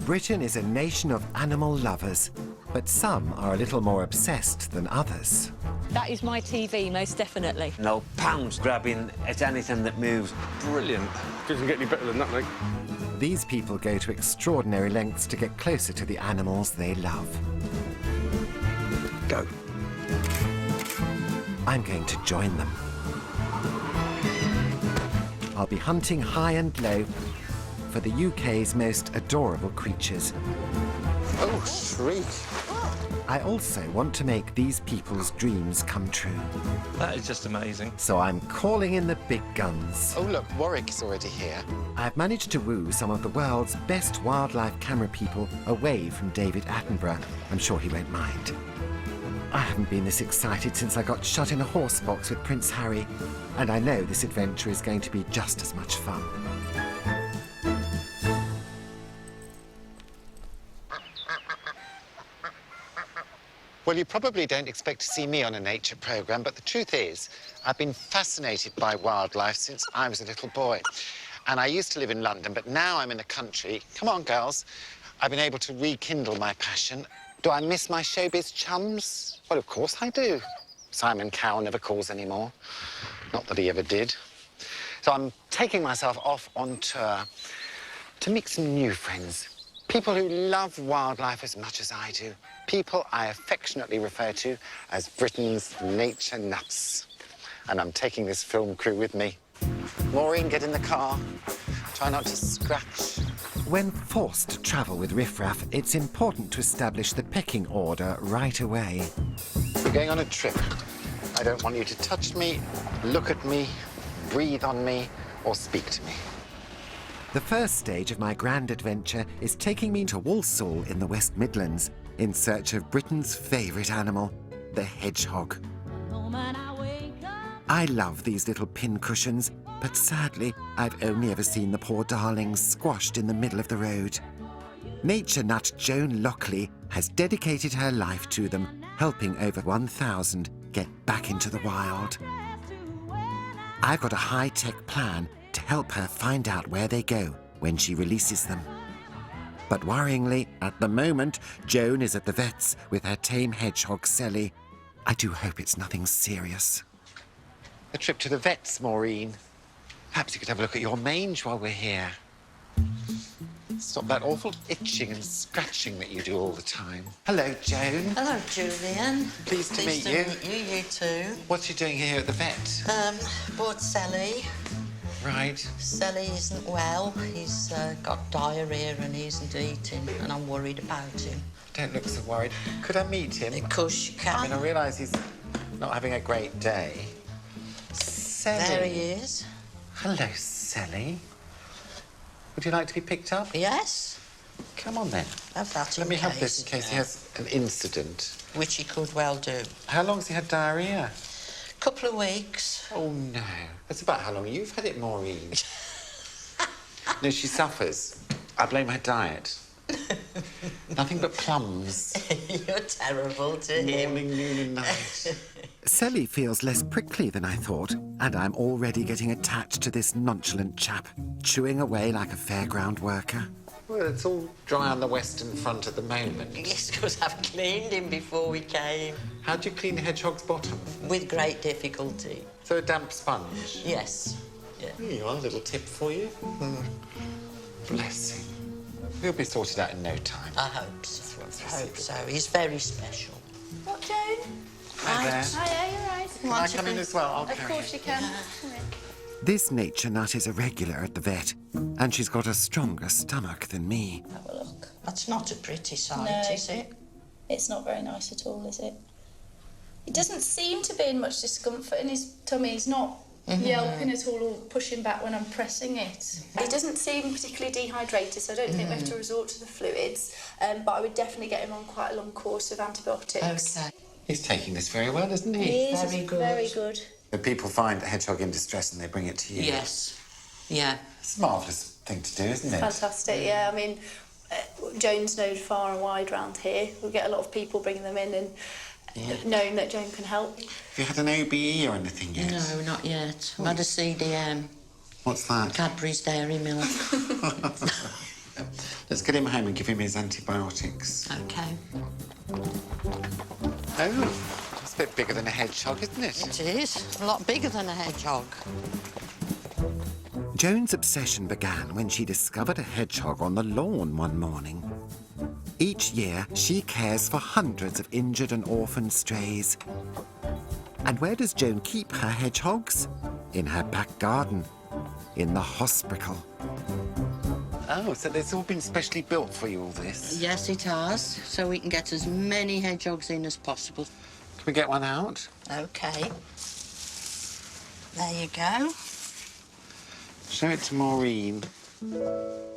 Britain is a nation of animal lovers, but some are a little more obsessed than others. That is my TV, most definitely. No pounds grabbing at anything that moves. Brilliant. Doesn't get any better than that, mate. These people go to extraordinary lengths to get closer to the animals they love. Go. I'm going to join them. I'll be hunting high and low for the UK's most adorable creatures. Oh, shriek. I also want to make these people's dreams come true. That is just amazing. So I'm calling in the big guns. Oh, look, Warwick is already here. I've managed to woo some of the world's best wildlife camera people away from David Attenborough. I'm sure he won't mind. I haven't been this excited since I got shut in a horse box with Prince Harry, and I know this adventure is going to be just as much fun. Well, you probably don't expect to see me on a nature programme, but the truth is, I've been fascinated by wildlife since I was a little boy. And I used to live in London, but now I'm in the country. Come on, girls. I've been able to rekindle my passion. Do I miss my showbiz chums? Well, of course I do. Simon Cowell never calls anymore. Not that he ever did. So I'm taking myself off on tour to meet some new friends. People who love wildlife as much as I do. People I affectionately refer to as Britain's nature nuts. And I'm taking this film crew with me. Maureen, get in the car. Try not to scratch. When forced to travel with riffraff, it's important to establish the pecking order right away. We're going on a trip. I don't want you to touch me, look at me, breathe on me, or speak to me. The first stage of my grand adventure is taking me to Walsall in the West Midlands in search of Britain's favourite animal, the hedgehog. I love these little pincushions, but sadly, I've only ever seen the poor darlings squashed in the middle of the road. Nature nut Joan Lockley has dedicated her life to them, helping over 1,000 get back into the wild. I've got a high-tech plan to help her find out where they go when she releases them. But worryingly, at the moment, Joan is at the vet's with her tame hedgehog, Selly. I do hope it's nothing serious. A trip to the vets, Maureen. Perhaps you could have a look at your mange while we're here. Stop that awful itching and scratching that you do all the time. Hello, Joan. Hello, Julian. Pleased to meet you. You too. What's you doing here at the vet? Bought Sally. Right. Sally isn't well. He's got diarrhea and he isn't eating, and I'm worried about him. Don't look so worried. Could I meet him? Of course you can. I mean, I realise he's not having a great day. Sally. There he is. Hello, Sally. Would you like to be picked up? Yes. Come on, then. Have that in Let me case. have this in case he has an incident. Which he could well do. How long's he had diarrhoea? Couple of weeks. Oh, no. That's about how long you've had it, Maureen. No, she suffers. I blame her diet. Nothing but plums. You're terrible to him. Morning, noon and night. Selly feels less prickly than I thought, and I'm already getting attached to this nonchalant chap, chewing away like a fairground worker. Well, it's all dry on the western front at the moment. Yes, because I've cleaned him before we came. How do you clean a hedgehog's bottom? With great difficulty. So a damp sponge? Yes. Yeah. Here you are, a little tip for you. Bless him. He'll be sorted out in no time. I hope so. I hope so. He's very special. What, Joan? Hi there. Hiya, you're right. Can I come in as well? I'll Of carry course you can. Come in. This nature nut is a regular at the vet, and she's got a stronger stomach than me. Have a look. That's not a pretty sight, No. is it? It's not very nice at all, is it? He doesn't seem to be in much discomfort in his tummy. He's not yelping at all or pushing back when I'm pressing it. He doesn't seem particularly dehydrated, so I don't think we have to resort to the fluids. But I would definitely get him on quite a long course of antibiotics. Okay. He's taking this very well, isn't he? He is Very good. very good. When people find a hedgehog in distress and they bring it to you. Yes. Yeah. It's a marvellous thing to do, isn't it? Fantastic, yeah. I mean, Joan's known far and wide round here. We get a lot of people bringing them in and knowing that Joan can help. Have you had an OBE or anything yet? No, not yet. I've had a CDM. What's that? Cadbury's Dairy Milk. Let's Let's get him home and give him his antibiotics. OK. Oh, it's a bit bigger than a hedgehog, isn't it? It is. A lot bigger than a hedgehog. Joan's obsession began when she discovered a hedgehog on the lawn one morning. Each year, she cares for hundreds of injured and orphaned strays. And where does Joan keep her hedgehogs? In her back garden, in the hospital. Oh, so it's all been specially built for you, all this? Yes, it has. So we can get as many hedgehogs in as possible. Can we get one out? OK. There you go. Show it to Maureen.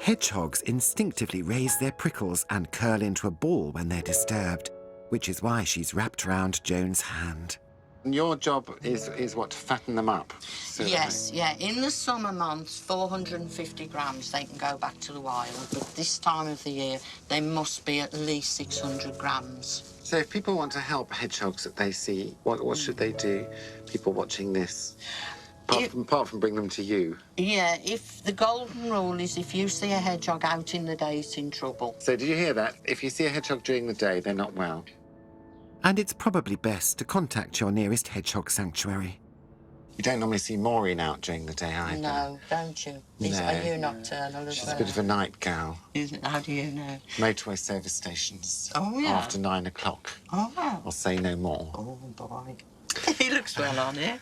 Hedgehogs instinctively raise their prickles and curl into a ball when they're disturbed, which is why she's wrapped round Joan's hand. And your job is what, to fatten them up? So Yes, yeah. In the summer months, 450 grams, they can go back to the wild. But this time of the year, they must be at least 600 grams. So if people want to help hedgehogs that they see, what should they do? People watching this, apart from bring them to you. Yeah, if the golden rule is if you see a hedgehog out in the day, it's in trouble. So did you hear that? If you see a hedgehog during the day, they're not well. And it's probably best to contact your nearest hedgehog sanctuary. You don't normally see Maureen out during the day either. No, don't you? No. Are you nocturnal as She's well? a bit of a night gal. How do you know? Motorway service stations. Oh, yeah? After 9 o'clock. Oh, yeah. I'll say no more. Oh, boy. He looks well on here.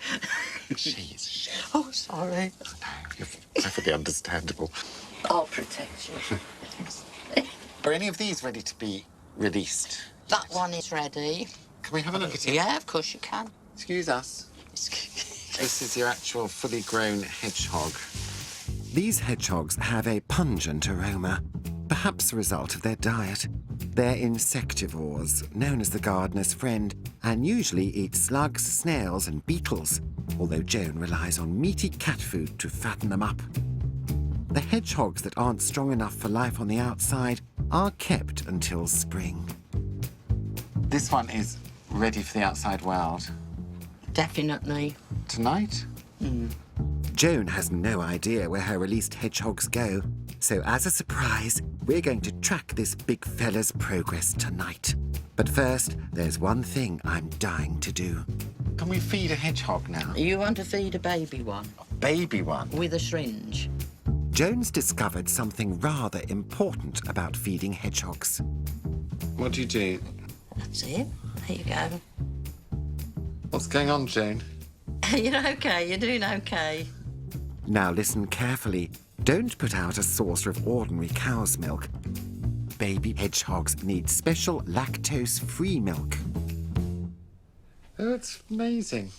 She's. Oh, sorry. No, you're perfectly understandable. I'll protect you. Are any of these ready to be released? That one is ready. Can we have a look at it? Yeah, of course you can. Excuse us. This is your actual fully grown hedgehog. These hedgehogs have a pungent aroma, perhaps a result of their diet. They're insectivores, known as the gardener's friend, and usually eat slugs, snails and beetles, although Joan relies on meaty cat food to fatten them up. The hedgehogs that aren't strong enough for life on the outside are kept until spring. This one is ready for the outside world. Definitely. Tonight? Joan has no idea where her released hedgehogs go, so as a surprise, we're going to track this big fella's progress tonight. But first, there's one thing I'm dying to do. Can we feed a hedgehog now? You want to feed a baby one? A baby one? With a syringe. Joan's discovered something rather important about feeding hedgehogs. What do you do? That's it. There you go. What's going on, Joan? You're OK. You're doing OK. Now listen carefully. Don't put out a saucer of ordinary cow's milk. Baby hedgehogs need special lactose-free milk. Oh, it's amazing.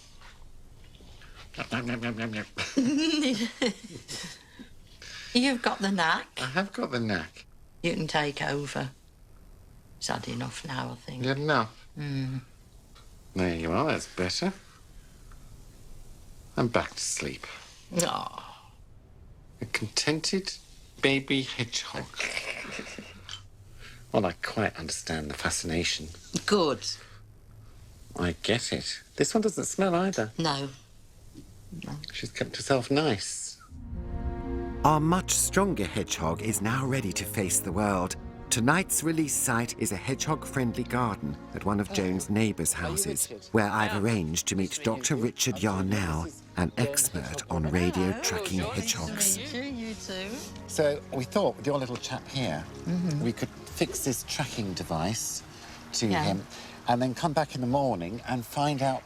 You've got the knack. I have got the knack. You can take over. It's had enough now, I think. You had enough? There you are, that's better. I'm back to sleep. Oh. A contented baby hedgehog. Well, I quite understand the fascination. Good. I get it. This one doesn't smell either. No. She's kept herself nice. Our much stronger hedgehog is now ready to face the world. Tonight's release site is a hedgehog-friendly garden at one of Joan's neighbours' houses, where I've arranged to meet Dr. Richard Yarnell, an expert on radio tracking hedgehogs. You too. So we thought with your little chap here, we could fix this tracking device to him and then come back in the morning and find out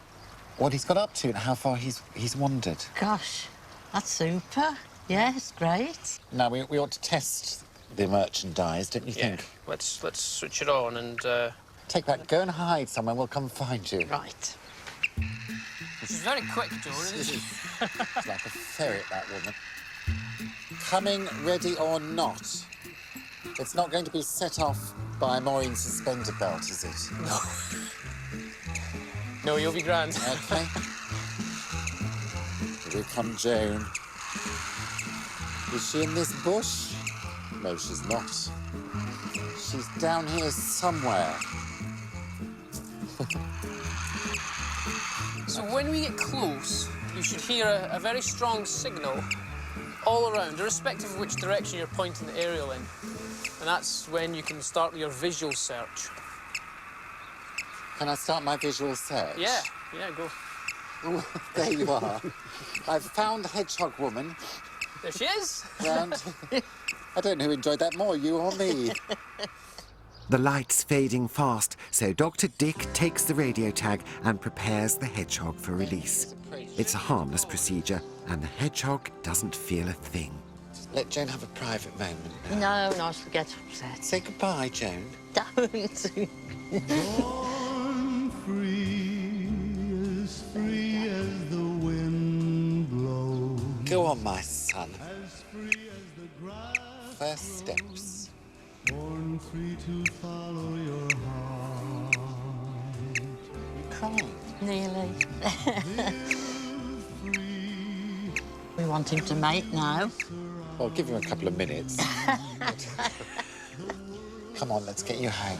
what he's got up to and how far he's wandered. Gosh, that's super. Yes, great. Now, we ought to test the merchandise, don't you think? Let's switch it on and... Take that, go and hide somewhere, we'll come find you. Right. She's very quick, Joan, isn't she? She's like a ferret, that woman. Coming ready or not? It's not going to be set off by Maureen's suspender belt, is it? No. No, you'll be grand. OK. Here we come, Joan. Is she in this bush? No, she's not. She's down here somewhere. So when we get close, you should hear a very strong signal all around, irrespective of which direction you're pointing the aerial in. And that's when you can start your visual search. Can I start my visual search? Yeah, go. Oh, there you are. I've found the hedgehog woman. There she is. Round. I don't know who enjoyed that more, you or me. The light's fading fast, so Dr. Dick takes the radio tag and prepares the hedgehog for release. It's a harmless procedure, and the hedgehog doesn't feel a thing. Let Joan have a private moment now. No, no, she'll get upset. Say goodbye, Joan. Don't. Born free as the wind blows. Go on, my son. As free as the grass. First steps. Born free to follow your heart. You're crying. Nearly. Live free. We want him to mate now. Well, give him a couple of minutes. Come on, let's get you home.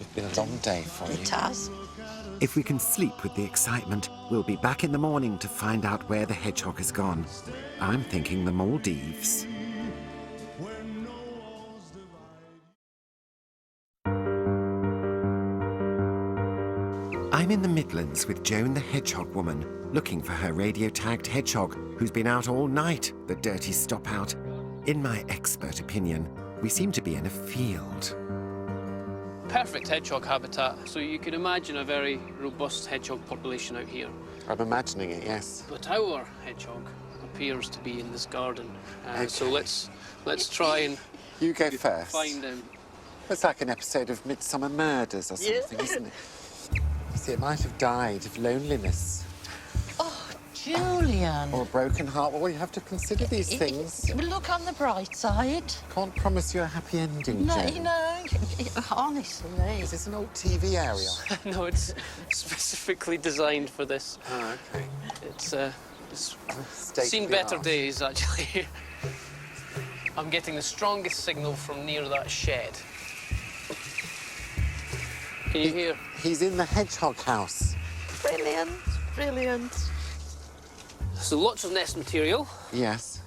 It's been a long day for you. It has. If we can sleep with the excitement, we'll be back in the morning to find out where the hedgehog has gone. I'm thinking the Maldives. I'm in the Midlands with Joan the hedgehog woman, looking for her radio-tagged hedgehog, who's been out all night, the dirty stop-out. In my expert opinion, we seem to be in a field. Perfect hedgehog habitat, so you can imagine a very robust hedgehog population out here. I'm imagining it, yes. But our hedgehog appears to be in this garden. Okay. So let's try and You go first. find him. It's like an episode of Midsummer Murders or something, isn't it? You see, it might have died of loneliness. Oh, Julian. Or a broken heart. Well, you have to consider these things. Look on the bright side. Can't promise you a happy ending, No, Joan. you know, honestly. Is this an old TV aerial? No, it's specifically designed for this. Oh, okay. It's State seen of the better art. days, actually. I'm getting the strongest signal from near that shed. Can you hear? He's in the hedgehog house. Brilliant, brilliant. So lots of nest material. Yes.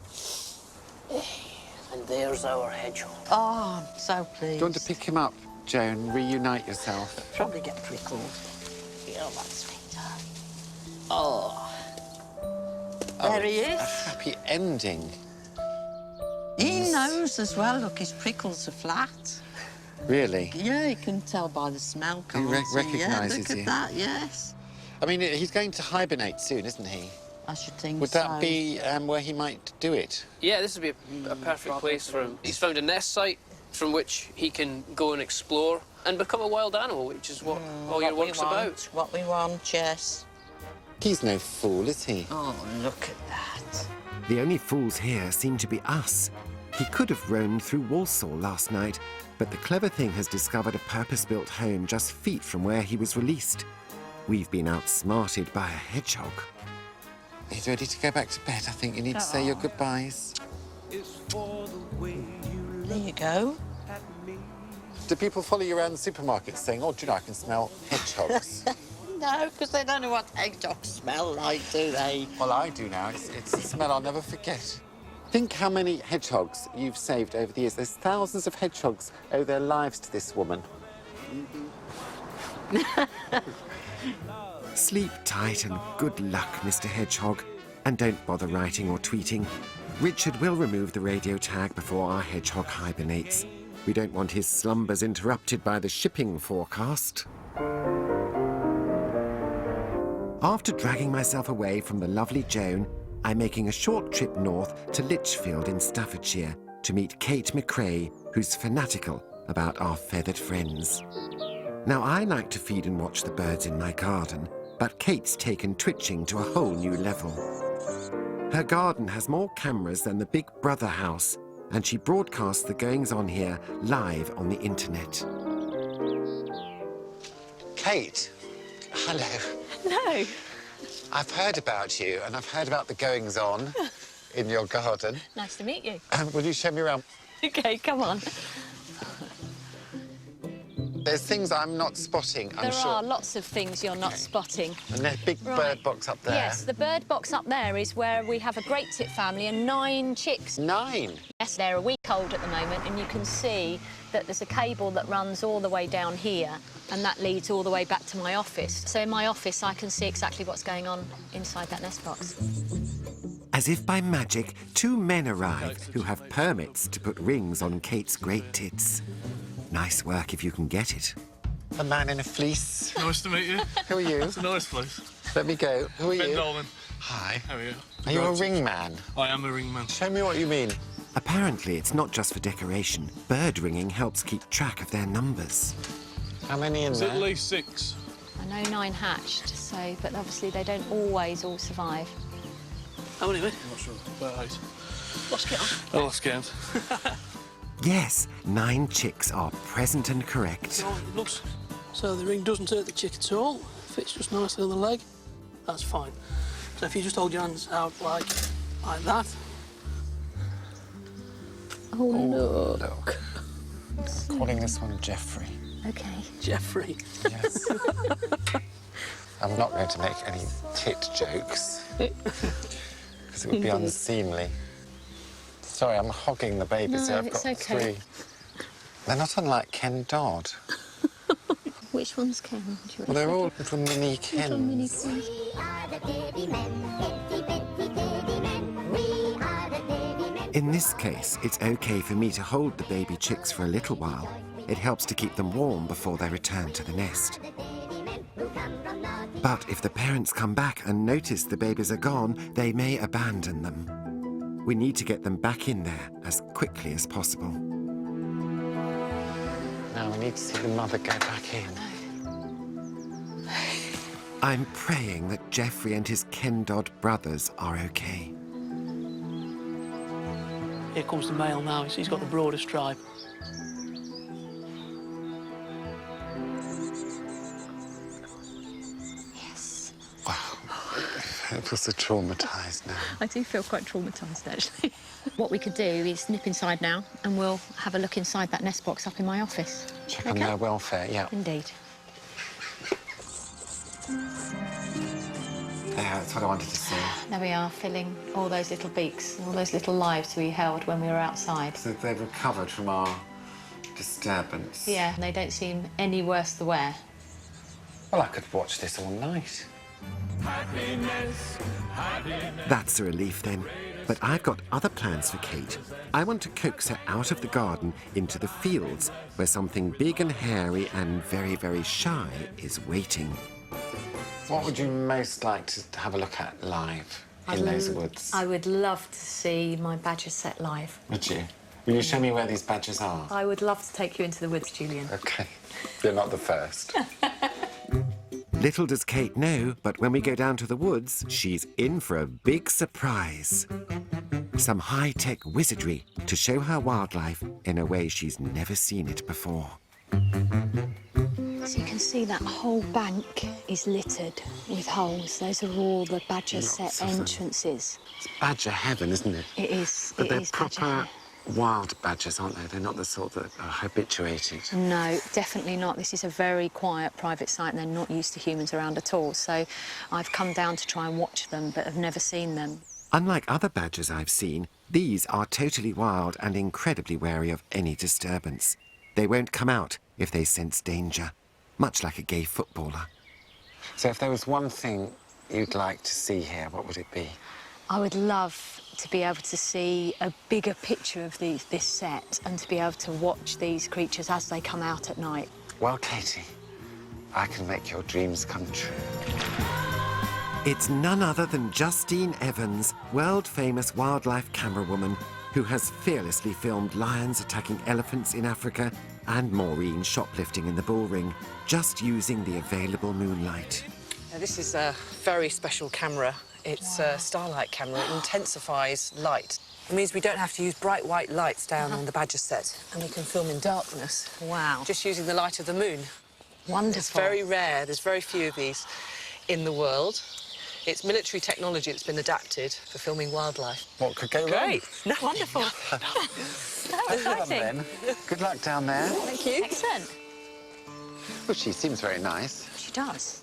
And there's our hedgehog. Oh, I'm so pleased. Do you want to pick him up, Joan? Reunite yourself. Probably get prickled. Yeah, that's sweeter. Oh. There he A is. happy ending. He knows as well. Look, his prickles are flat. Really? Yeah, you can tell by the smell. He can't you? recognises yeah, look you. at that, yes. I mean, he's going to hibernate soon, isn't he? I should think Would so. that be where he might do it? Yeah, this would be a perfect place for him. He's found a nest site from which he can go and explore and become a wild animal, which is what all your work's about. What we want, yes. He's no fool, is he? Oh, look at that. The only fools here seem to be us. He could have roamed through Walsall last night, but the clever thing has discovered a purpose-built home just feet from where he was released. We've been outsmarted by a hedgehog. He's ready to go back to bed. I think you need to say your goodbyes. There you go. Do people follow you around the supermarket saying, oh, do you know, I can smell hedgehogs? No, because they don't know what hedgehogs smell like, do they? Well, I do now. It's a smell I'll never forget. Think how many hedgehogs you've saved over the years. There's thousands of hedgehogs owe their lives to this woman. Sleep tight and good luck, Mr. Hedgehog. And don't bother writing or tweeting. Richard will remove the radio tag before our hedgehog hibernates. We don't want his slumbers interrupted by the shipping forecast. After dragging myself away from the lovely Joan, I'm making a short trip north to Lichfield in Staffordshire to meet Kate McRae, who's fanatical about our feathered friends. Now, I like to feed and watch the birds in my garden, but Kate's taken twitching to a whole new level. Her garden has more cameras than the Big Brother house, and she broadcasts the goings-on here live on the internet. Kate, hello. No. I've heard about you, and I've heard about the goings-on in your garden. Nice to meet you. Will you show me around? Okay, come on. There's things I'm not spotting, I'm There sure. are lots of things you're not spotting. And there's a big bird box up there. Yes, the bird box up there is where we have a great tit family and 9 chicks. 9? Yes, they're a week old at the moment, and you can see that there's a cable that runs all the way down here, and that leads all the way back to my office. So in my office, I can see exactly what's going on inside that nest box. As if by magic, 2 men arrive who have permits to put rings on Kate's great tits. Nice work if you can get it. A man in a fleece. Nice to meet you. Who are you? It's a nice place. Let me go. Who are Ben you? Dolman. Hi. How are you? Are you a ring man? I am a ring man. Show me what you mean. Apparently, it's not just for decoration. Bird ringing helps keep track of their numbers. How many in There's there? at least 6. I know 9 hatched, so, but obviously they don't always all survive. How many, mate? I'm not sure. About 8. Lost count. I lost count. Yes, 9 chicks are present and correct. No, it looks so the ring doesn't hurt the chick at all. Fits just nicely on the leg. That's fine. So if you just hold your hands out like that. Oh, look. Look. Calling this one Jeffrey. OK. Jeffrey. Yes. I'm not going to make any tit jokes, because it would be unseemly. Sorry, I'm hogging the babies. No, I've got it's OK. 3. They're not unlike Ken Dodd. Which one's Ken? Well, they're all little mini Kens. Little mini Ken. In this case, it's okay for me to hold the baby chicks for a little while. It helps to keep them warm before they return to the nest. But if the parents come back and notice the babies are gone, they may abandon them. We need to get them back in there as quickly as possible. Now we need to see the mother go back in. I'm praying that Jeffrey and his Ken Dodd brothers are okay. Here comes the male now. He's got the broader stripe. Yes. Wow. It feels so traumatised now. I do feel quite traumatised, actually. What we could do is nip inside now, and we'll have a look inside that nest box up in my office. Check on their welfare, yeah. Indeed. Yeah, that's what I wanted to see. There we are, filling all those little beaks, all those little lives we held when we were outside. So they've recovered from our disturbance. Yeah, and they don't seem any worse the wear. Well, I could watch this all night. That's a relief then. But I've got other plans for Kate. I want to coax her out of the garden into the fields where something big and hairy and very, very shy is waiting. What would you most like to have a look at live in those woods? I would love to see my badger set live. Would you? Will you show me where these badgers are? I would love to take you into the woods, Julian. OK. You're not the first. Little does Kate know, but when we go down to the woods, she's in for a big surprise. Some high-tech wizardry to show her wildlife in a way she's never seen it before. So you can see that whole bank is littered with holes. Those are all the badger set entrances. It's badger heaven, isn't it? It is. But it they're is proper badger. wild badgers, aren't they? They're not the sort that are habituated. No, definitely not. This is a very quiet private site and they're not used to humans around at all. So I've come down to try and watch them, but have never seen them. Unlike other badgers I've seen, these are totally wild and incredibly wary of any disturbance. They won't come out if they sense danger, much like a gay footballer. So if there was one thing you'd like to see here, what would it be? I would love to be able to see a bigger picture of this set and to be able to watch these creatures as they come out at night. Well, Katie, I can make your dreams come true. It's none other than Justine Evans, world-famous wildlife camerawoman who has fearlessly filmed lions attacking elephants in Africa and Maureen shoplifting in the bullring, just using the available moonlight. This is a very special camera. It's a starlight camera. It intensifies light. It means we don't have to use bright white lights down on the badger set, and we can film in darkness. Wow. Just using the light of the moon. Wonderful. It's very rare. There's very few of these in the world. It's military technology that's been adapted for filming wildlife. What could go wrong? Great. No. Wonderful. Then. Good luck down there. Thank you. Excellent. Well, she seems very nice. She does.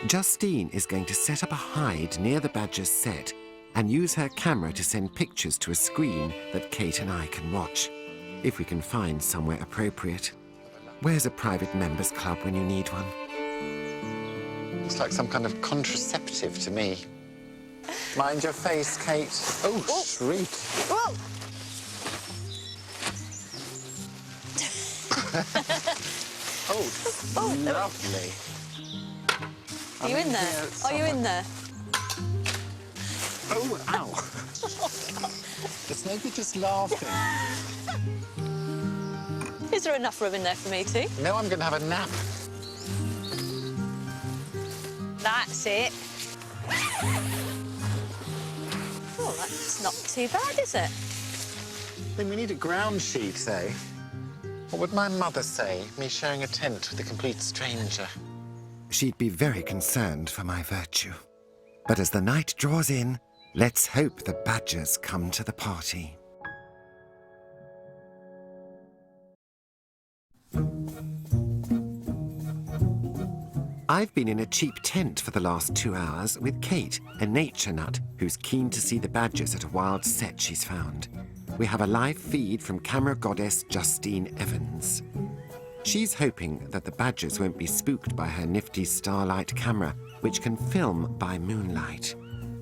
Justine is going to set up a hide near the badger's set and use her camera to send pictures to a screen that Kate and I can watch, if we can find somewhere appropriate. Where's a private members club when you need one? Looks like some kind of contraceptive to me. Mind your face, Kate. Oh, shriek. Whoa! Oh, lovely. Are you in there? Are you in there? Oh, ow. It's maybe just laughing. Is there enough room in there for me too? No, I'm going to have a nap. That's it. Oh, that's not too bad, is it? Then we need a ground sheet, eh? What would my mother say, me sharing a tent with a complete stranger? She'd be very concerned for my virtue. But as the night draws in, let's hope the badgers come to the party. I've been in a cheap tent for the last 2 hours with Kate, a nature nut who's keen to see the badgers at a wild set she's found. We have a live feed from camera goddess Justine Evans. She's hoping that the badgers won't be spooked by her nifty Starlight camera, which can film by moonlight.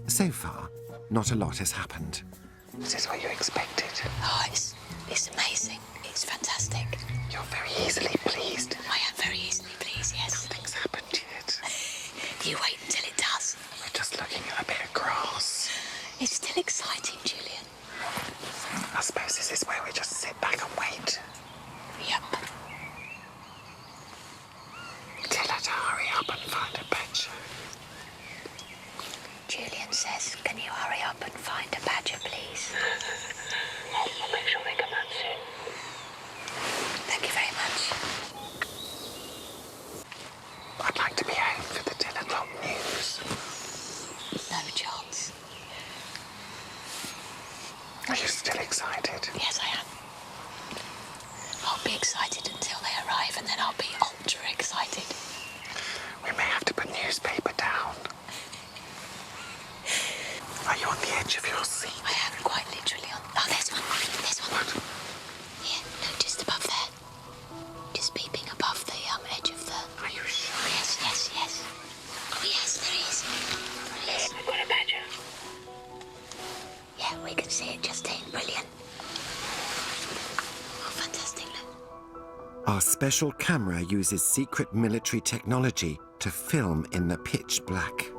So far, not a lot has happened. Is this what you expected? Oh, it's amazing. It's fantastic. You're very easily pleased. I am very easily pleased, yes. Nothing's happened yet. You wait until it does. We're just looking at a bit of grass. It's still exciting, Julian. I suppose this is where we just sit back and wait. Yep. Tell her to hurry up and find a badger. Julian says, can you hurry up and find a badger, please? I'll make sure they come out soon. Thank you very much. I'd like to be home for the 10 o'clock news. No chance. Are you still excited? Yes, I am. I'll be excited until they arrive, and then I'll be ultra excited. We may have to put newspaper down. Are you on the edge of your seat? I am quite literally on... Oh, there's one. There's one. What? Yeah, no, just above there. Just peeping above the edge of the... Are you sure? Yes, yes, yes. Oh, yes, there is. Yes, I've got a badger. Yeah, we can see it, Justine. Brilliant. Oh, fantastic, look. Our special camera uses secret military technology to film in the pitch black.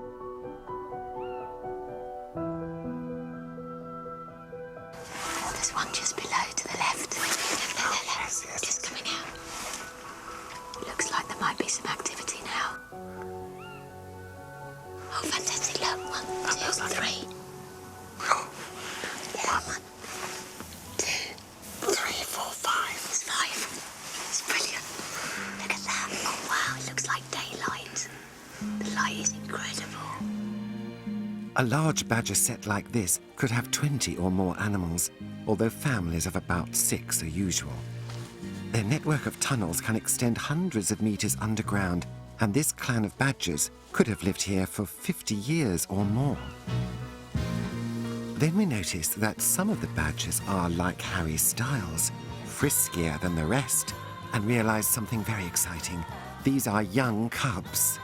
There's one just below to the left. Yes, yes. Just coming out. Looks like there might be some activity now. Oh, fantastic. Look, 1, 2, 3. Yeah, 1, 2, 3, 4, 5. It's 5. It's brilliant. Look at that. Oh, wow. It looks like daylight. The light is incredible. A large badger set like this could have 20 or more animals, although families of about 6 are usual. Their network of tunnels can extend hundreds of meters underground, and this clan of badgers could have lived here for 50 years or more. Then we noticed that some of the badgers are like Harry Styles, friskier than the rest, and realized something very exciting. These are young cubs.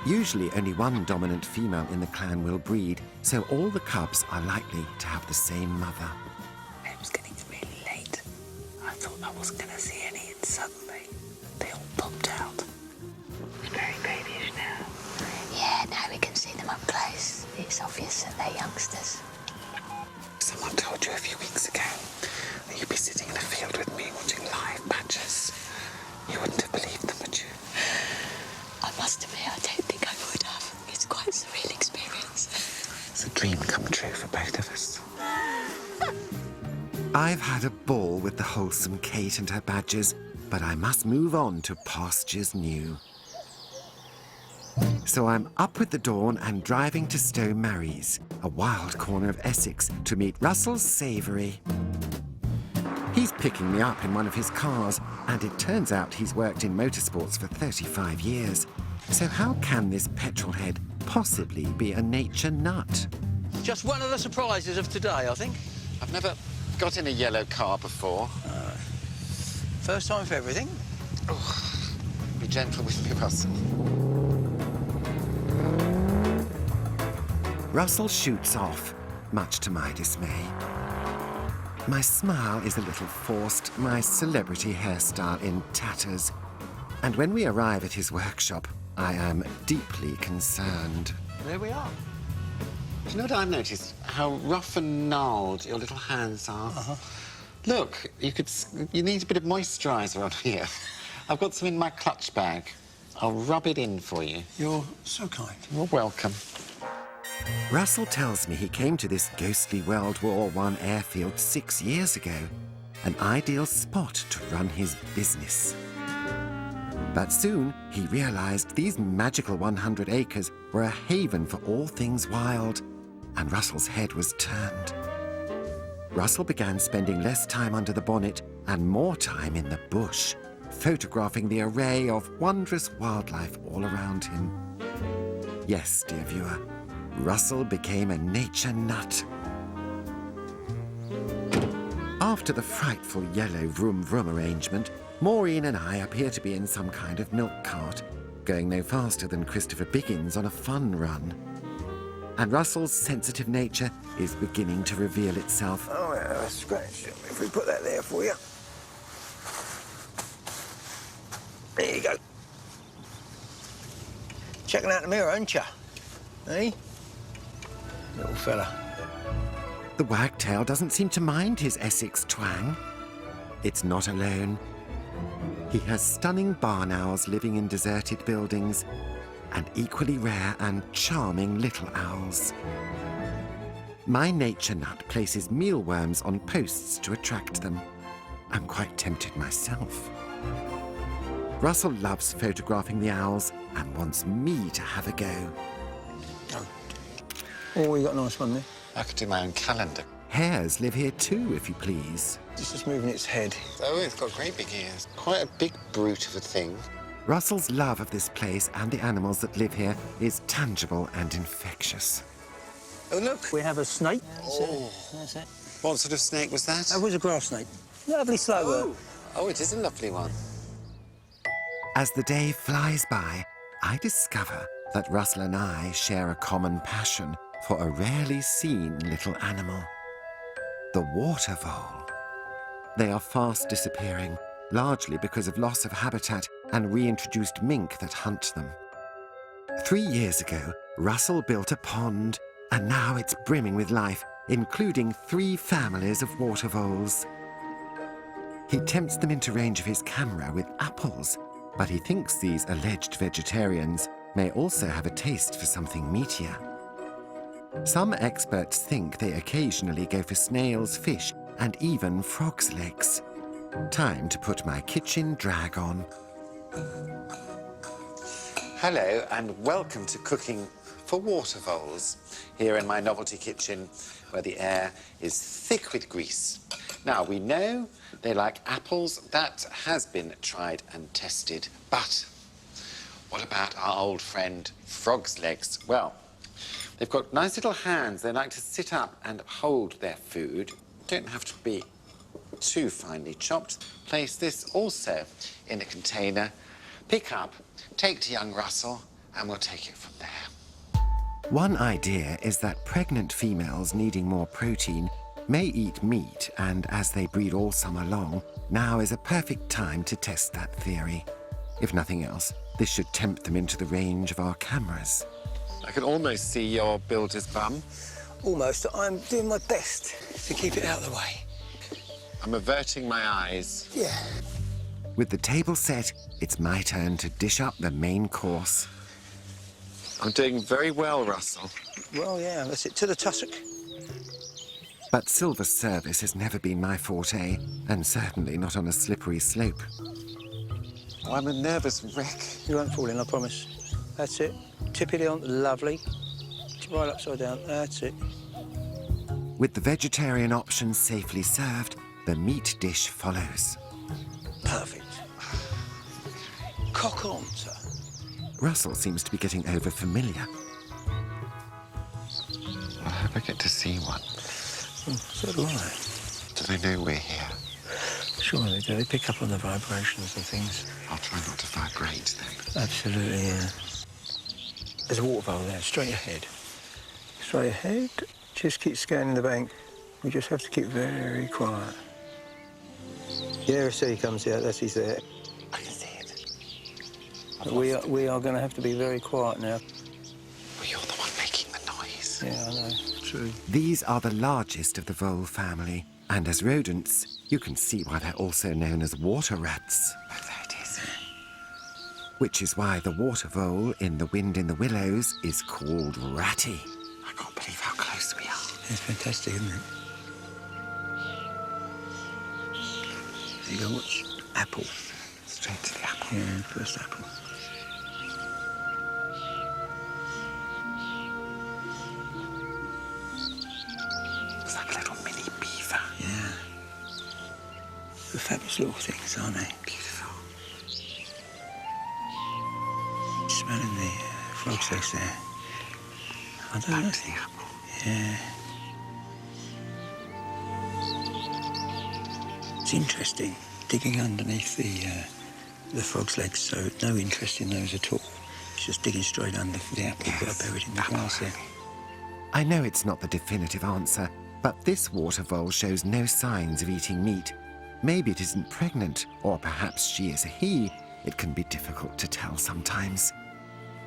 Usually only one dominant female in the clan will breed, so all the cubs are likely to have the same mother. It was getting really late. I thought I wasn't going to see any, and suddenly they all popped out. It's very babyish now. Yeah, now we can see them up close. It's obvious that they're youngsters. Someone told you a few weeks ago that you'd be sitting in a field with me watching live badgers. You wouldn't have believed them, would you? I must admit, I don't think I would have. It's quite a surreal experience. It's a dream come true for both of us. I've had a ball with the wholesome Kate and her badgers, but I must move on to pastures new. So I'm up with the dawn and driving to Stowe Marys, a wild corner of Essex, to meet Russell Savoury. He's picking me up in one of his cars, and it turns out he's worked in motorsports for 35 years. So how can this petrolhead possibly be a nature nut? Just one of the surprises of today, I think. I've never got in a yellow car before. First time for everything. Oh, be gentle with me, Russell. Russell shoots off, much to my dismay. My smile is a little forced, my celebrity hairstyle in tatters. And when we arrive at his workshop, I am deeply concerned. There we are. Do you know what I've noticed? How rough and gnarled your little hands are. Look, you need a bit of moisturiser on here. I've got some in my clutch bag. I'll rub it in for you. You're so kind. You're welcome. Russell tells me he came to this ghostly World War I airfield 6 years ago, an ideal spot to run his business. But soon he realised these magical 100 acres were a haven for all things wild, and Russell's head was turned. Russell began spending less time under the bonnet and more time in the bush, photographing the array of wondrous wildlife all around him. Yes, dear viewer, Russell became a nature nut. After the frightful yellow vroom-vroom arrangement, Maureen and I appear to be in some kind of milk cart, going no faster than Christopher Biggins on a fun run. And Russell's sensitive nature is beginning to reveal itself. Oh, yeah, that's great. If we put that there for you. There you go. Checking out the mirror, aren't you? Eh? Little fella. The wagtail doesn't seem to mind his Essex twang. It's not alone. He has stunning barn owls living in deserted buildings, and equally rare and charming little owls. My nature nut places mealworms on posts to attract them. I'm quite tempted myself. Russell loves photographing the owls and wants me to have a go. Oh, you got a nice one there. I could do my own calendar. Hares live here too, if you please. It's just moving its head. Oh, it's got great big ears. Quite a big brute of a thing. Russell's love of this place and the animals that live here is tangible and infectious. Oh, look, we have a snake. That's it. What sort of snake was that? That was a grass snake. Lovely slow worm. Oh, it is a lovely one. As the day flies by, I discover that Russell and I share a common passion for a rarely seen little animal, the water vole. They are fast disappearing, largely because of loss of habitat and reintroduced mink that hunt them. 3 years ago, Russell built a pond, and now it's brimming with life, including 3 families of water voles. He tempts them into range of his camera with apples, but he thinks these alleged vegetarians may also have a taste for something meatier. Some experts think they occasionally go for snails, fish, and even frogs' legs. Time to put my kitchen drag on. Hello, and welcome to Cooking for Water Voles, here in my novelty kitchen, where the air is thick with grease. Now, we know they like apples. That has been tried and tested. But what about our old friend frog's legs? Well, they've got nice little hands. They like to sit up and hold their food. Don't have to be too finely chopped. Place this also in a container. Pick up, take to young Russell, and we'll take it from there. One idea is that pregnant females needing more protein may eat meat, and as they breed all summer long, now is a perfect time to test that theory. If nothing else, this should tempt them into the range of our cameras. I can almost see your builder's bum. Almost. I'm doing my best to keep it out of the way. I'm averting my eyes. Yeah. With the table set, it's my turn to dish up the main course. I'm doing very well, Russell. Well, yeah, that's it. To the tussock. But silver service has never been my forte, and certainly not on a slippery slope. Oh, I'm a nervous wreck. You won't fall in, I promise. That's it. Tip it on. Lovely. Right upside down. That's it. With the vegetarian option safely served, the meat dish follows. Perfect. Cock on, sir. Russell seems to be getting over-familiar. I hope I get to see one. So do I. Do they know we're here? Sure they do. They pick up on the vibrations and things. I'll try not to vibrate then. Absolutely, yeah. There's a water bowl there, straight ahead. Straight ahead. Just keep scanning the bank. We just have to keep very quiet. Yeah, I see he comes out. That's he's there. I can see it. We are going to have to be very quiet now. Well, you're the one making the noise. Yeah, I know. True. These are the largest of the vole family, and as rodents, you can see why they're also known as water rats. Oh, there it is. Which is why the water vole in The Wind in the Willows is called Ratty. I can't believe how close we are. It's fantastic, isn't it? There you go, watch. Apple. Straight to the apple. Yeah, first apple. It's like a little mini beaver. Yeah. They're fabulous little things, aren't they? Beautiful. Smelling the frog's eggs there. I don't know. Back to the apple. Yeah. It's interesting, digging underneath the frog's legs, so no interest in those at all. It's just digging straight under the apple that are buried in the grass there. I know it's not the definitive answer, but this water vole shows no signs of eating meat. Maybe it isn't pregnant, or perhaps she is a he. It can be difficult to tell sometimes.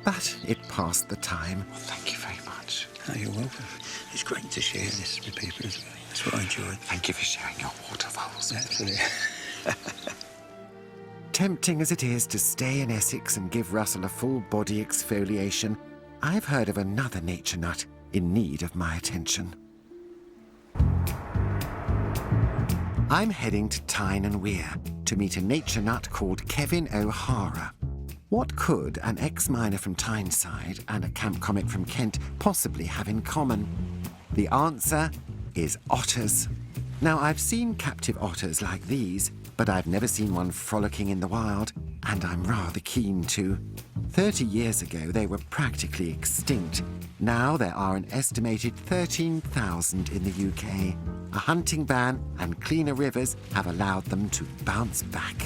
But it passed the time. Well, thank you very much. Oh, you're welcome. It's great to share this with people as well. That's what I enjoy. Thank you for sharing your water voles with me. Absolutely. Tempting as it is to stay in Essex and give Russell a full body exfoliation, I've heard of another nature nut in need of my attention. I'm heading to Tyne and Wear to meet a nature nut called Kevin O'Hara. What could an ex-miner from Tyneside and a camp comic from Kent possibly have in common? The answer is otters. Now, I've seen captive otters like these, but I've never seen one frolicking in the wild, and I'm rather keen to. 30 years ago, they were practically extinct. Now there are an estimated 13,000 in the UK. A hunting ban and cleaner rivers have allowed them to bounce back.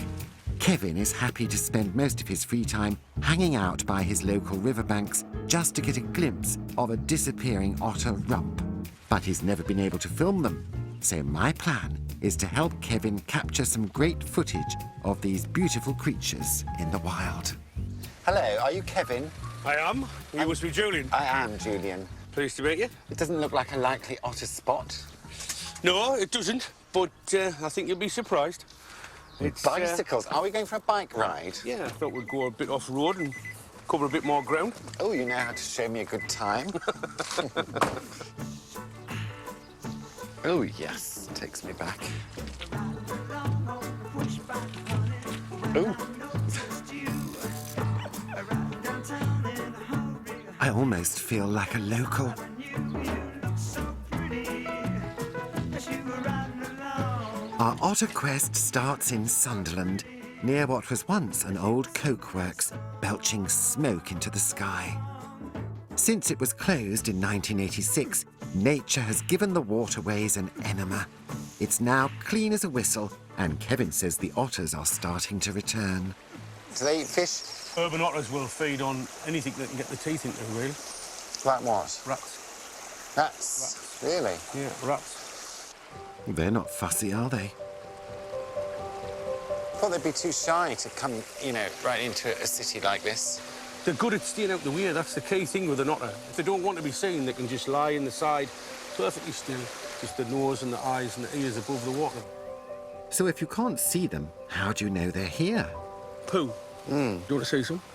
Kevin is happy to spend most of his free time hanging out by his local riverbanks just to get a glimpse of a disappearing otter rump. But he's never been able to film them. So my plan is to help Kevin capture some great footage of these beautiful creatures in the wild. Hello, are you Kevin? I am. You must be Julian. I am Julian. Pleased to meet you. It doesn't look like a likely otter spot. No, it doesn't, but I think you'll be surprised. It's Bicycles. Are we going for a bike ride? Yeah, I thought we'd go a bit off-road and cover a bit more ground. Oh, you know how to show me a good time. Oh, yes. Takes me back. Oh. I almost feel like a local. Our otter quest starts in Sunderland, near what was once an old coke works, belching smoke into the sky. Since it was closed in 1986, nature has given the waterways an enema. It's now clean as a whistle, and Kevin says the otters are starting to return. Do they eat fish? Urban otters will feed on anything they can get their teeth into, really. Like what? Rats. Rats? Really? Yeah, rats. They're not fussy, are they? I thought they'd be too shy to come, you know, right into a city like this. They're good at staying out the way. That's the key thing with an otter. If they don't want to be seen, they can just lie in the side, perfectly still. Just the nose and the eyes and the ears above the water. So if you can't see them, how do you know they're here? Pooh. Do you want to say something?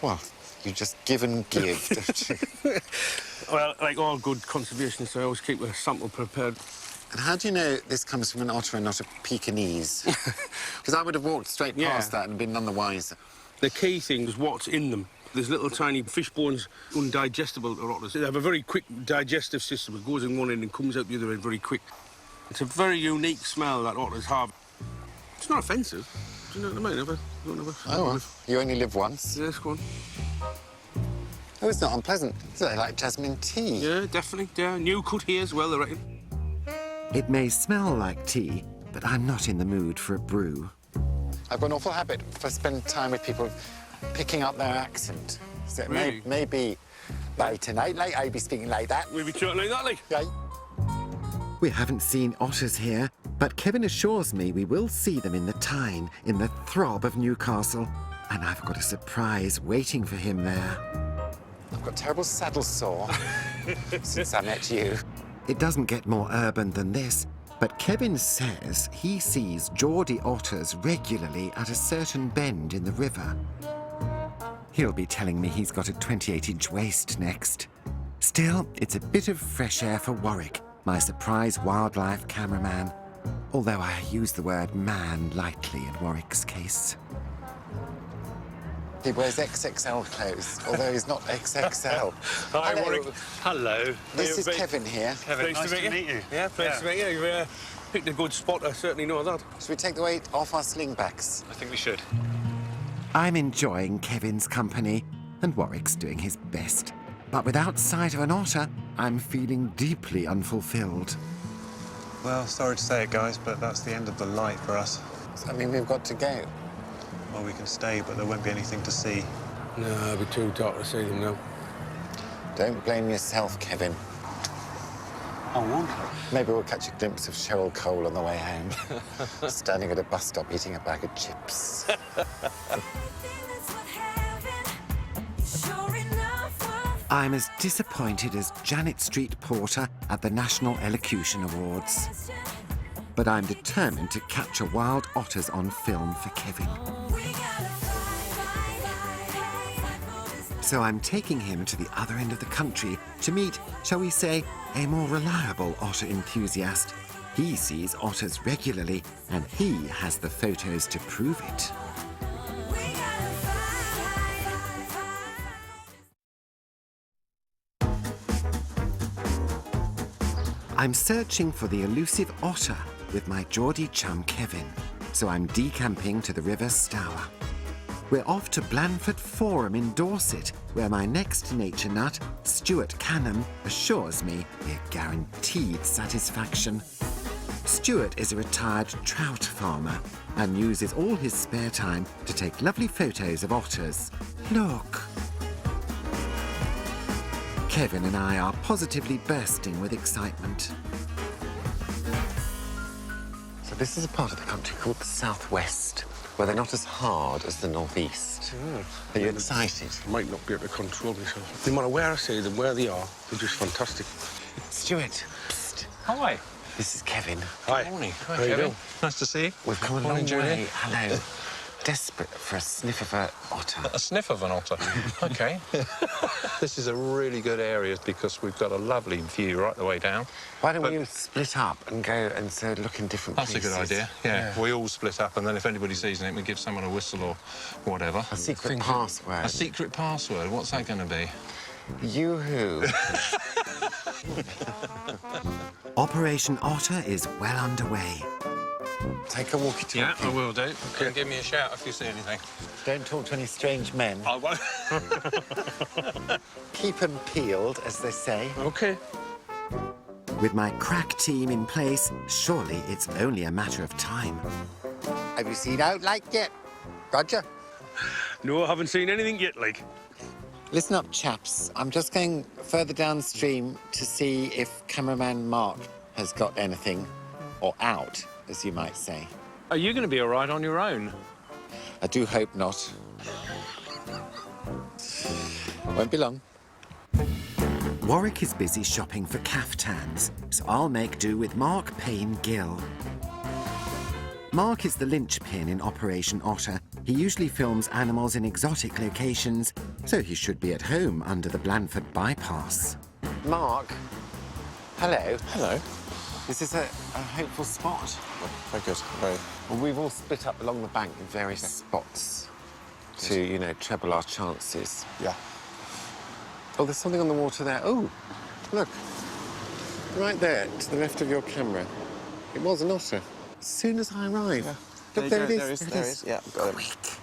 Well, you just give and give, don't you? Well, like all good conservationists, I always keep a sample prepared. And how do you know this comes from an otter and not a Pekingese? Because I would have walked straight past that and been none the wiser. The key thing is what's in them. There's little tiny fish bones, undigestible to otters. They have a very quick digestive system. It goes in one end and comes out the other end very quick. It's a very unique smell that otters have. It's not offensive. Do you know what I mean? Oh, well, you only live once. Yes, go on. Oh, it's not unpleasant. It's like jasmine tea. Yeah, definitely. Yeah, new cut here as well, I reckon. It may smell like tea, but I'm not in the mood for a brew. I've got an awful habit for spending time with people picking up their accent. So it Really? may be like tonight, like I'll be speaking like that. We'll be chatting like that, like. Right. We haven't seen otters here, but Kevin assures me we will see them in the Tyne, in the throb of Newcastle, and I've got a surprise waiting for him there. I've got terrible saddle sore since I met you. It doesn't get more urban than this, but Kevin says he sees Geordie otters regularly at a certain bend in the river. He'll be telling me he's got a 28-inch waist next. Still, it's a bit of fresh air for Warwick, my surprise wildlife cameraman, although I use the word man lightly in Warwick's case. He wears XXL clothes, although he's not XXL. Hi, Hello. Warwick. Hello. This is Kevin here. Kevin, nice to meet you. Yeah, pleased to meet you. You've picked a good spot, I certainly know that. Should we take the weight off our slingbacks? I think we should. I'm enjoying Kevin's company, and Warwick's doing his best. But without sight of an otter, I'm feeling deeply unfulfilled. Well, sorry to say it, guys, but that's the end of the light for us. Does that mean we've got to go? Well, we can stay, but there won't be anything to see. No, it'll be too dark to see them now. Don't blame yourself, Kevin. I won't. Maybe we'll catch a glimpse of Cheryl Cole on the way home. Standing at a bus stop eating a bag of chips. I'm as disappointed as Janet Street Porter at the National Elocution Awards. But I'm determined to capture wild otters on film for Kevin. So I'm taking him to the other end of the country to meet, shall we say, a more reliable otter enthusiast. He sees otters regularly, and he has the photos to prove it. I'm searching for the elusive otter with my Geordie chum Kevin, so I'm decamping to the River Stour. We're off to Blandford Forum in Dorset, where my next nature nut, Stuart Canham, assures me we're guaranteed satisfaction. Stuart is a retired trout farmer and uses all his spare time to take lovely photos of otters. Look! Kevin and I are positively bursting with excitement. So this is a part of the country called the Southwest, where they're not as hard as the Northeast. Are you excited? I might not be able to control myself. No matter where I see them, where they are, they're just fantastic. Stuart, psst. Hi. This is Kevin. Hi. Good morning. How you doing? Nice to see you. We've come a long Morning, Julian. way. Hello. Desperate for a sniff of an otter. A sniff of an otter. OK. This is a really good area because we've got a lovely view right the way down. Why don't we split up and go and so look in different That's places? a good idea, yeah. We all split up, and then if anybody sees it, we give someone a whistle or whatever. A secret password. A secret password? What's that going to be? Yoo-hoo. Operation Otter is well underway. Take a walkie-talkie. Yeah, I will do. Okay. Give me a shout if you see anything. Don't talk to any strange men. I won't. Keep them peeled, as they say. OK. With my crack team in place, surely it's only a matter of time. Have you seen out like yet? Roger. No, I haven't seen anything yet, like. Listen up, chaps. I'm just going further downstream to see if cameraman Mark has got anything, or out, as you might say. Are you going to be all right on your own? I do hope not. Won't be long. Warwick is busy shopping for caftans, so I'll make do with Mark Payne-Gill. Mark is the linchpin in Operation Otter. He usually films animals in exotic locations, so he should be at home under the Blandford bypass. Mark. Hello. Hello. Is this a hopeful spot? Very good. Very. Well, we've all split up along the bank in various spots to, you know, treble our chances. Yeah. Oh, there's something on the water there. Oh, look. Right there, to the left of your camera. It was an otter. As soon as I arrived. Yeah. Look, there it is. There it is. Yeah, got it. Quick.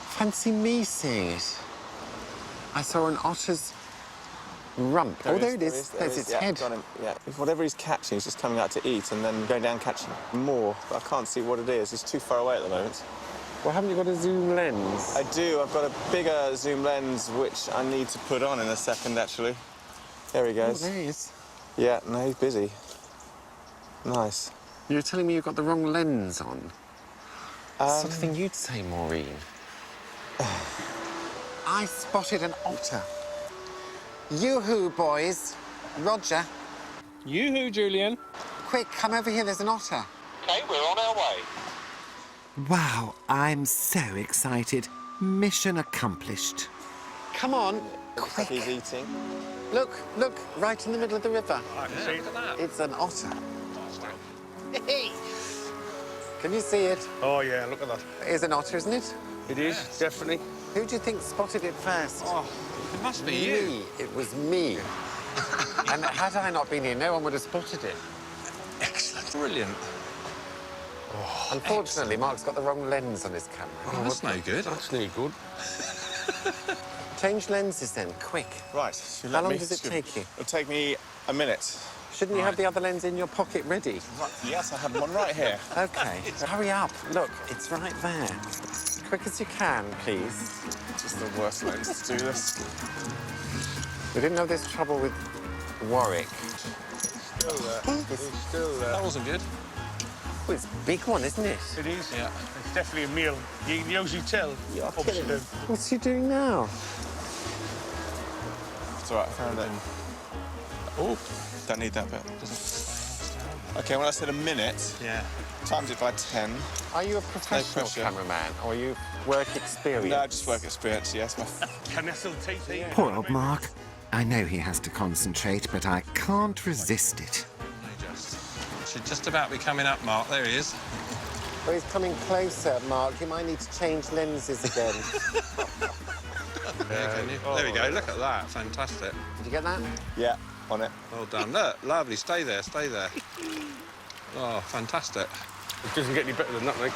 Fancy me seeing it. I saw an otter's rump. There it is. There's its head. Got him. Yeah. Whatever he's catching, he's just coming out to eat and then going down catching more. But I can't see what it is. It's too far away at the moment. Well, haven't you got a zoom lens? I do. I've got a bigger zoom lens, which I need to put on in a second, actually. There he goes. Oh, there he is. Yeah, no, he's busy. Nice. You're telling me you've got the wrong lens on? Sort of thing you'd say, Maureen. I spotted an otter. Yoo-hoo, boys. Roger. Yoo-hoo, Julian. Quick, come over here, there's an otter. OK, we're on our way. Wow, I'm so excited. Mission accomplished. Come on, Looks quick. like he's eating. Look, right in the middle of the river. I can see that. It's an otter. Hey! Can you see it? Oh, yeah, look at that. It is an otter, isn't it? It is, definitely. Who do you think spotted it first? Oh, it must be you. Me. It was me. And had I not been here, no one would have spotted it. Excellent. Brilliant. Oh, unfortunately, Mark's got the wrong lens on his camera. Oh, that's no good. That's no good. Change lenses then, quick. Right. How long does it take you? It'll take me a minute. Shouldn't you have the other lens in your pocket ready? Right. Yes, I have one right here. OK. Hurry up. Look, it's right there. Quick as you can, please. Just the worst lens to do this. We didn't have this trouble with Warwick. Still there. It's still there. That wasn't good. Oh, it's a big one, isn't it? It is. Yeah. It's definitely a meal. You can usually tell. You're Obviously. kidding. What's he doing now? It's all right, I found it. Oh, don't need that bit. OK, when I said a minute, Yeah. times it by 10. Are you a professional pressure. cameraman, or are you work experience? No, just work experience, yes. Canessel TT. Poor old Mark. I know he has to concentrate, but I can't resist it. Should just about be coming up, Mark. There he is. Well, he's coming closer, Mark. You might need to change lenses again. There we go. Look at that. Fantastic. Did you get that? Yeah, on it. Well done. Look, lovely. Stay there. Stay there. Oh, fantastic. It doesn't get any better than that, mate.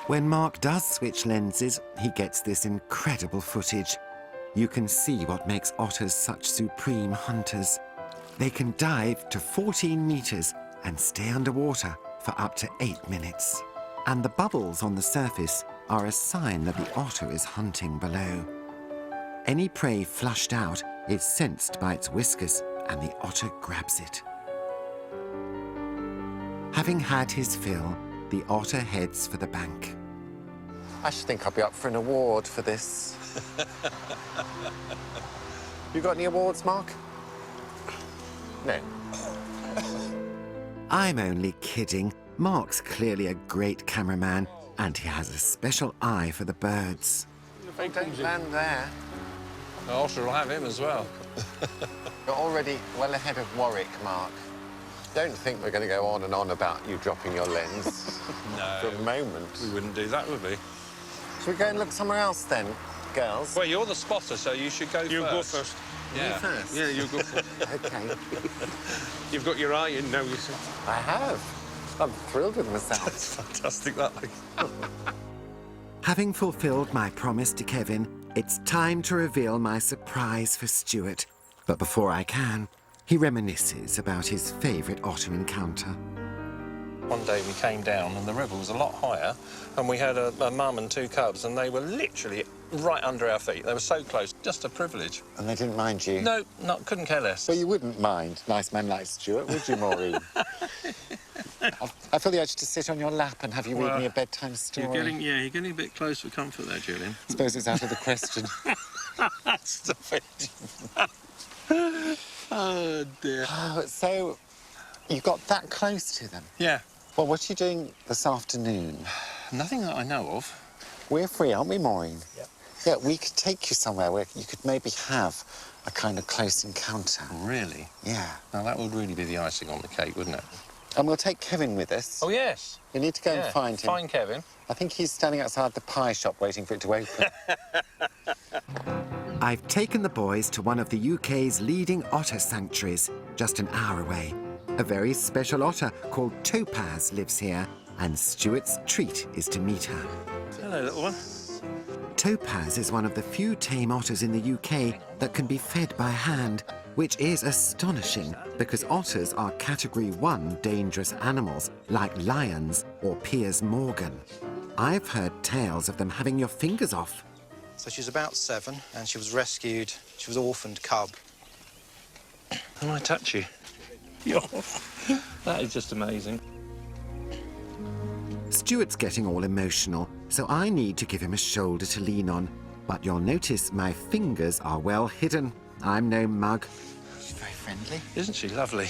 When Mark does switch lenses, he gets this incredible footage. You can see what makes otters such supreme hunters. They can dive to 14 meters and stay underwater for up to 8 minutes. And the bubbles on the surface are a sign that the otter is hunting below. Any prey flushed out is sensed by its whiskers, and the otter grabs it. Having had his fill, the otter heads for the bank. I should think I'll be up for an award for this. You got any awards, Mark? No. I'm only kidding. Mark's clearly a great cameraman, and he has a special eye for the birds. Don't land there. The otter will have him as well. You're already well ahead of Warwick, Mark. Don't think we're going to go on and on about you dropping your lens. No. For a moment. We wouldn't do that, would we? Should we go and look somewhere else then, girls? Well, you're the spotter, so you should go first. You go first. Yeah. You first? Yeah, you go first. OK. You've got your eye in now, you see. I have. I'm thrilled with myself. That's fantastic, that. Having fulfilled my promise to Kevin, it's time to reveal my surprise for Stuart. But before I can, he reminisces about his favourite otter encounter. One day we came down and the river was a lot higher, and we had a mum and 2 cubs, and they were literally right under our feet. They were so close, just a privilege. And they didn't mind you? No, couldn't care less. Well, you wouldn't mind nice men like Stuart, would you, Maureen? I feel the urge to sit on your lap and have you read me a bedtime story. You're getting a bit close for comfort there, Julian. I suppose it's out of the question. Stop it. Oh, dear. Oh, so you got that close to them? Yeah. Well, what are you doing this afternoon? Nothing that I know of. We're free, aren't we, Maureen? Yep. Yeah, we could take you somewhere where you could maybe have a kind of close encounter. Really? Yeah. Now, that would really be the icing on the cake, wouldn't it? And we'll take Kevin with us. Oh, yes. We need to go and find him. Find Kevin. I think he's standing outside the pie shop waiting for it to open. I've taken the boys to one of the UK's leading otter sanctuaries, just an hour away. A very special otter called Topaz lives here, and Stuart's treat is to meet her. Hello, little one. Topaz is one of the few tame otters in the UK that can be fed by hand, which is astonishing because otters are Category 1 dangerous animals like lions or Piers Morgan. I've heard tales of them having your fingers off. So she's about 7 and she was rescued. She was orphaned cub. Can I touch you? That is just amazing. Stuart's getting all emotional, so I need to give him a shoulder to lean on. But you'll notice my fingers are well hidden. I'm no mug. She's very friendly. Isn't she lovely?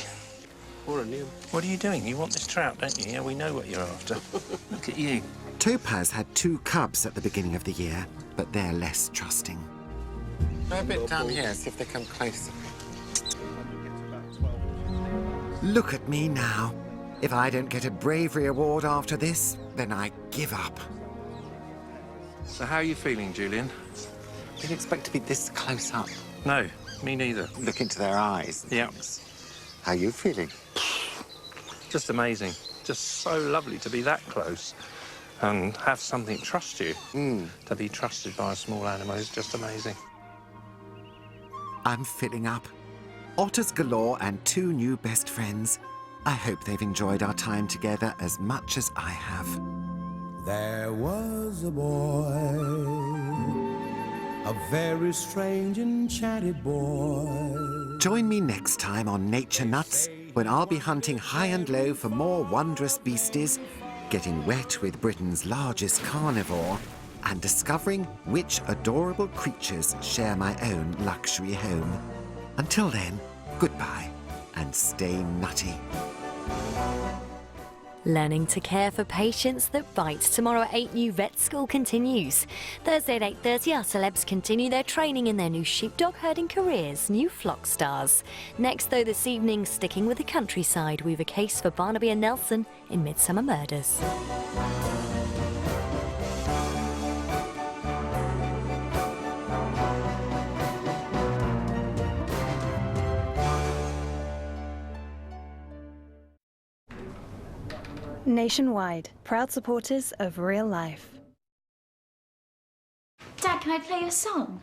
Or a name. What are you doing? You want this trout, don't you? Yeah, we know what you're after. Look at you. Topaz had 2 cubs at the beginning of the year, but they're less trusting. Go a bit down here, see if they come closer. Look at me now. If I don't get a bravery award after this, then I give up. So how are you feeling, Julian? Did you expect to be this close up? No, me neither. Look into their eyes. Yeah. How are you feeling? Just amazing. Just so lovely to be that close and have something trust you. To be trusted by a small animal is just amazing. I'm filling up. Otters galore and 2 new best friends. I hope they've enjoyed our time together as much as I have. There was a boy, a very strange enchanted boy. Join me next time on Nature Nuts, when I'll be hunting high and low for more wondrous beasties, getting wet with Britain's largest carnivore, and discovering which adorable creatures share my own luxury home. Until then, goodbye and stay nutty. Learning to care for patients that bite. Tomorrow at 8, new vet school continues. Thursday at 8:30, our celebs continue their training in their new sheepdog herding careers, new flock stars. Next, though, this evening, sticking with the countryside, we've a case for Barnaby and Nelson in Midsummer Murders. Nationwide, proud supporters of real life. Dad, can I play you a song?